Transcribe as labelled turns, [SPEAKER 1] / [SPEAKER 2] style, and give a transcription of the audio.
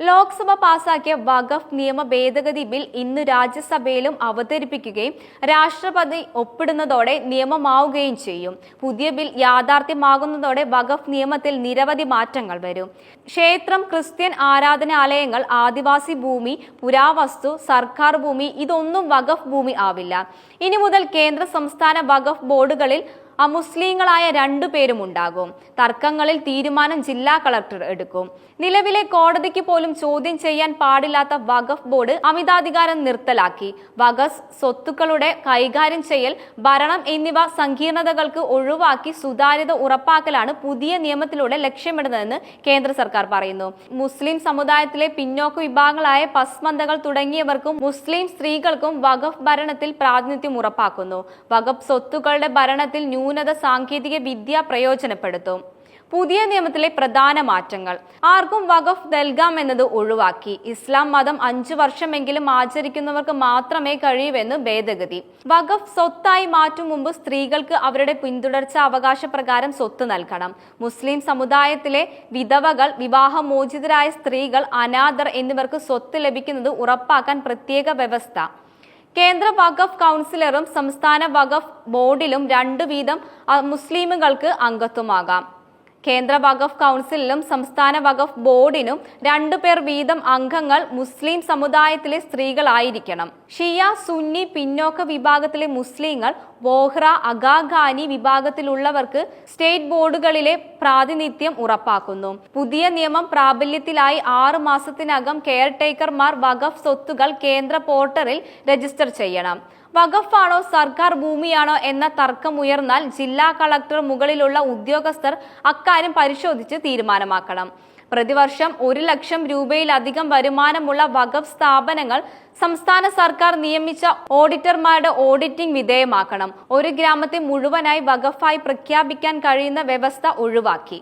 [SPEAKER 1] ലോക്സഭ പാസാക്കിയ വഖഫ് നിയമ ഭേദഗതി ബിൽ ഇന്ന് രാജ്യസഭയിലും അവതരിപ്പിക്കുകയും രാഷ്ട്രപതി ഒപ്പിടുന്നതോടെ നിയമമാവുകയും ചെയ്യും. പുതിയ ബിൽ യാഥാർത്ഥ്യമാകുന്നതോടെ വഖഫ് നിയമത്തിൽ നിരവധി മാറ്റങ്ങൾ വരും. ക്ഷേത്രം, ക്രിസ്ത്യൻ ആരാധനാലയങ്ങൾ, ആദിവാസി ഭൂമി, പുരാവസ്തു, സർക്കാർ ഭൂമി ഇതൊന്നും വഖഫ് ഭൂമി ആവില്ല. ഇനി മുതൽ കേന്ദ്ര സംസ്ഥാന വഖഫ് ബോർഡുകളിൽ അമുസ്ലിങ്ങളായ 2 പേരും ഉണ്ടാകും. തർക്കങ്ങളിൽ തീരുമാനം ജില്ലാ കളക്ടർ എടുക്കും. നിലവിലെ കോടതിക്ക് പോലും ചോദ്യം ചെയ്യാൻ പാടില്ലാത്ത വഖഫ് ബോർഡ് അമിതാധികാരം നിർത്തലാക്കി. വഖഫ് സ്വത്തുക്കളുടെ കൈകാര്യം ചെയ്യൽ, ഭരണം എന്നിവ സങ്കീർണതകൾക്ക് ഒഴിവാക്കി സുതാര്യത ഉറപ്പാക്കലാണ് പുതിയ നിയമത്തിലൂടെ ലക്ഷ്യമിടുന്നതെന്ന് കേന്ദ്ര സർക്കാർ പറയുന്നു. മുസ്ലിം സമുദായത്തിലെ പിന്നോക്ക വിഭാഗങ്ങളായ പസ്മന്തകൾ തുടങ്ങിയവർക്കും മുസ്ലിം സ്ത്രീകൾക്കും വഖഫ് ഭരണത്തിൽ പ്രാതിനിധ്യം ഉറപ്പാക്കുന്നു. വഖഫ് സ്വത്തുക്കളുടെ ഭരണത്തിൽ ന്യൂനത സാങ്കേതിക വിദ്യ പ്രയോജനപ്പെടുത്തും. പുതിയ നിയമത്തിലെ പ്രധാന മാറ്റങ്ങൾ: ആർക്കും വഖഫ് നൽകാമെന്നത് ഒഴിവാക്കി. ഇസ്ലാം മതം 5 വർഷമെങ്കിലും ആചരിക്കുന്നവർക്ക് മാത്രമേ കഴിയൂവെന്ന് ഭേദഗതി. വഖഫ് സ്വത്തായി മാറ്റും മുമ്പ് സ്ത്രീകൾക്ക് അവരുടെ പിന്തുടർച്ചാ അവകാശപ്രകാരം സ്വത്ത് നൽകണം. മുസ്ലിം സമുദായത്തിലെ വിധവകൾ, വിവാഹമോചിതരായ സ്ത്രീകൾ, അനാഥർ എന്നിവർക്ക് സ്വത്ത് ലഭിക്കുന്നത് ഉറപ്പാക്കാൻ പ്രത്യേക വ്യവസ്ഥ. കേന്ദ്ര വഖഫ് കൗൺസിലറും സംസ്ഥാന വഖഫ് ബോർഡിലും 2 വീതം മുസ്ലിമുകൾക്ക് അംഗത്വമാകാം. കേന്ദ്ര വഖഫ് കൗൺസിലിലും സംസ്ഥാന വഖഫ് ബോർഡിനും 2 പേർ വീതം അംഗങ്ങൾ മുസ്ലിം സമുദായത്തിലെ സ്ത്രീകളായിരിക്കണം. ഷിയ, സുന്നി, പിന്നോക്ക വിഭാഗത്തിലെ മുസ്ലിങ്ങൾ, ബോഹ്റ, അഗാഖാനി വിഭാഗത്തിലുള്ളവർക്ക് സ്റ്റേറ്റ് ബോർഡുകളിലെ പ്രാതിനിധ്യം ഉറപ്പാക്കുന്നു. പുതിയ നിയമം പ്രാബല്യത്തിലായി 6 മാസത്തിനകം കെയർടേക്കർമാർ വഖഫ് സ്വത്തുകൾ കേന്ദ്ര പോർട്ടലിൽ രജിസ്റ്റർ ചെയ്യണം. വഖഫ് ആണോ സർക്കാർ ഭൂമിയാണോ എന്ന തർക്കമുയർന്നാൽ ജില്ലാ കളക്ടർ മുകളിലുള്ള ഉദ്യോഗസ്ഥർ അക്കാര്യം പരിശോധിച്ച് തീരുമാനമാക്കണം. പ്രതിവർഷം 1 ലക്ഷം രൂപയിലധികം വരുമാനമുള്ള വഖഫ് സ്ഥാപനങ്ങൾ സംസ്ഥാന സർക്കാർ നിയമിച്ച ഓഡിറ്റർമാരുടെ ഓഡിറ്റിംഗ് വിധേയമാക്കണം. ഒരു ഗ്രാമത്തെ മുഴുവനായി വഖഫായി പ്രഖ്യാപിക്കാൻ കഴിയുന്ന വ്യവസ്ഥ ഒഴിവാക്കി.